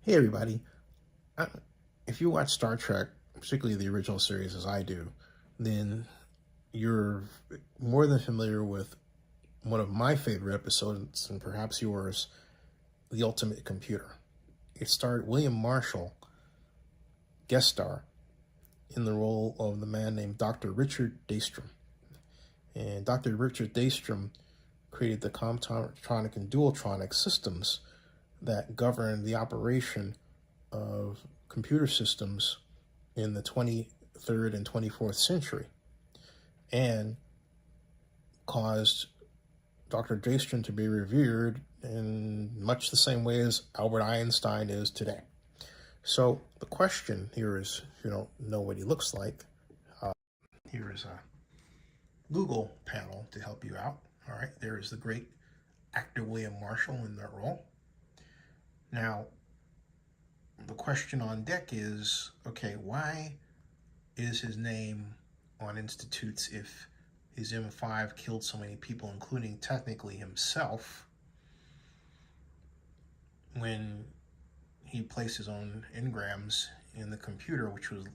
Hey everybody, uh, if you watch Star Trek, particularly the original series as I do, then you're more than familiar with one of my favorite episodes, and perhaps yours, The Ultimate Computer. It starred William Marshall, guest star, in the role of the man named Dr. Richard Daystrom. And Dr. Richard Daystrom created the Comptronic and Dualtronic systems that govern the operation of computer systems in the 23rd and 24th century, and caused Dr. Daystrom to be revered in much the same way as Albert Einstein is today. So the question here is, if you don't know what he looks like, here is a Google panel to help you out. All right, there is the great actor William Marshall in that role. Now, the question on deck is, okay, why is his name on institutes if his M5 killed so many people, including technically himself, when he placed his own engrams in the computer, which was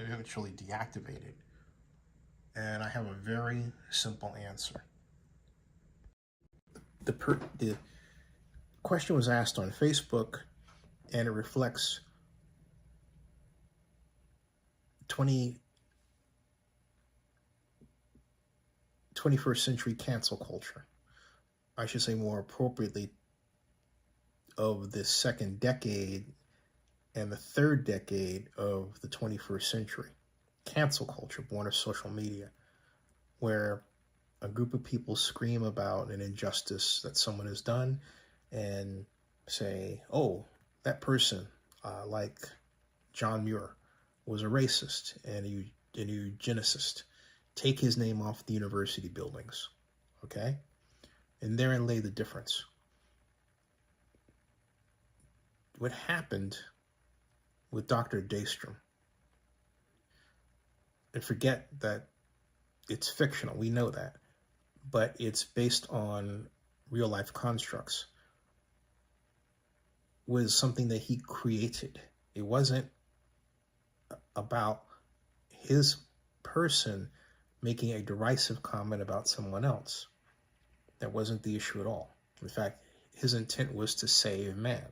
eventually deactivated? And I have a very simple answer. The question was asked on Facebook, and it reflects 21st century cancel culture. I should say more appropriately, of the second decade and the third decade of the 21st century. Cancel culture, born of social media, where a group of people scream about an injustice that someone has done and say, oh, that person, like John Muir, was a racist and a eugenicist. Take his name off the university buildings, okay? And therein lay the difference. What happened with Dr. Daystrom, and forget that it's fictional, we know that, but it's based on real life constructs, was something that he created. It wasn't about his person making a derisive comment about someone else. That wasn't the issue at all. In fact, his intent was to save man.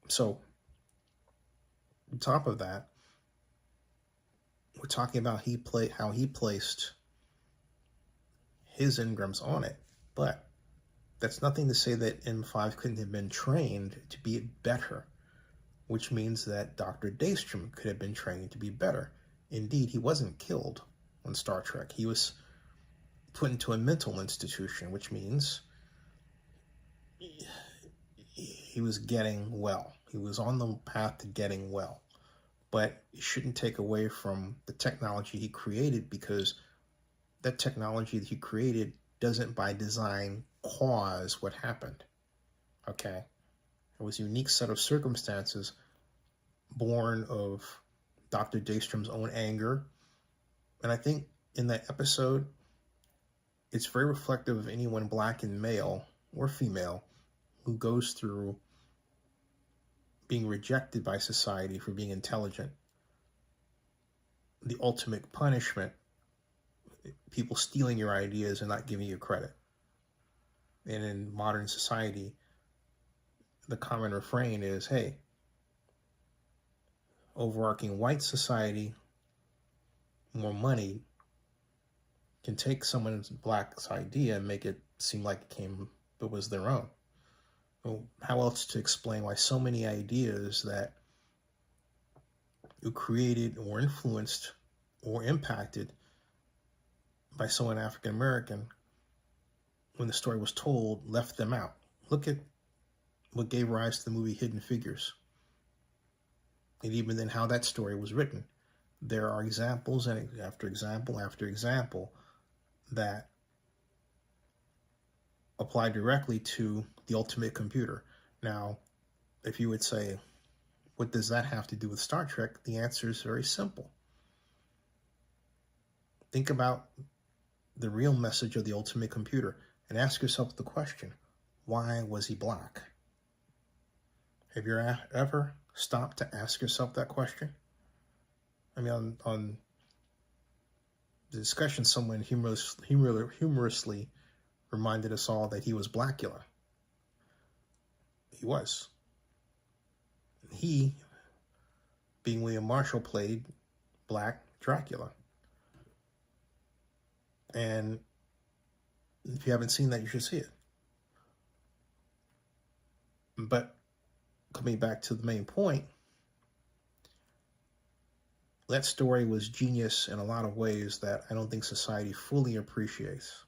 So, on top of that, we're talking about how he placed his engrams on it, but that's nothing to say that M5 couldn't have been trained to be better, which means that Dr. Daystrom could have been trained to be better. Indeed, he wasn't killed on Star Trek. He was put into a mental institution, which means he was getting well. He was on the path to getting well. But it shouldn't take away from the technology he created, because that technology that he created doesn't by design cause what happened. Okay? It was a unique set of circumstances born of Dr. Daystrom's own anger. And I think in that episode, it's very reflective of anyone, black and male or female, who goes through being rejected by society for being intelligent. The ultimate punishment, people stealing your ideas and not giving you credit. And in modern society, the common refrain is, hey, overarching white society, more money, can take someone's black's idea and make it seem like it was their own. Well, how else to explain why so many ideas that were created or influenced or impacted by someone African American, when the story was told, left them out? Look at what gave rise to the movie Hidden Figures. And even then, how that story was written. There are examples and after example after example that apply directly to the ultimate computer. Now, if you would say, what does that have to do with Star Trek? The answer is very simple. Think about the real message of the ultimate computer and ask yourself the question, why was he black? Have you ever stopped to ask yourself that question? I mean, on the discussion, someone humorously reminded us all that he was Blackula. He was. He, being William Marshall, played Black Dracula. And if you haven't seen that, you should see it. But coming back to the main point, that story was genius in a lot of ways that I don't think society fully appreciates.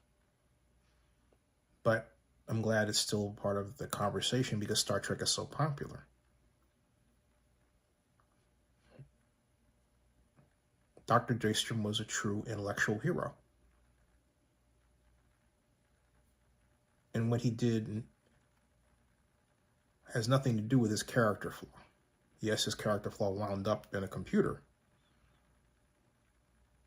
But I'm glad it's still part of the conversation because Star Trek is so popular. Dr. Daystrom was a true intellectual hero. And what he did has nothing to do with his character flaw. Yes, his character flaw wound up in a computer.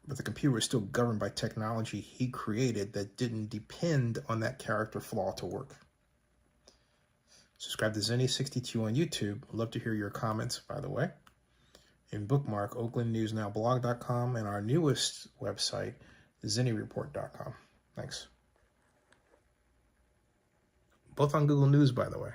But the computer was still governed by technology he created that didn't depend on that character flaw to work. Subscribe to Zenny62 on YouTube. I'd love to hear your comments, by the way. And bookmark oaklandnewsnowblog.com and our newest website, zennyreport.com. Thanks. Both on Google News, by the way.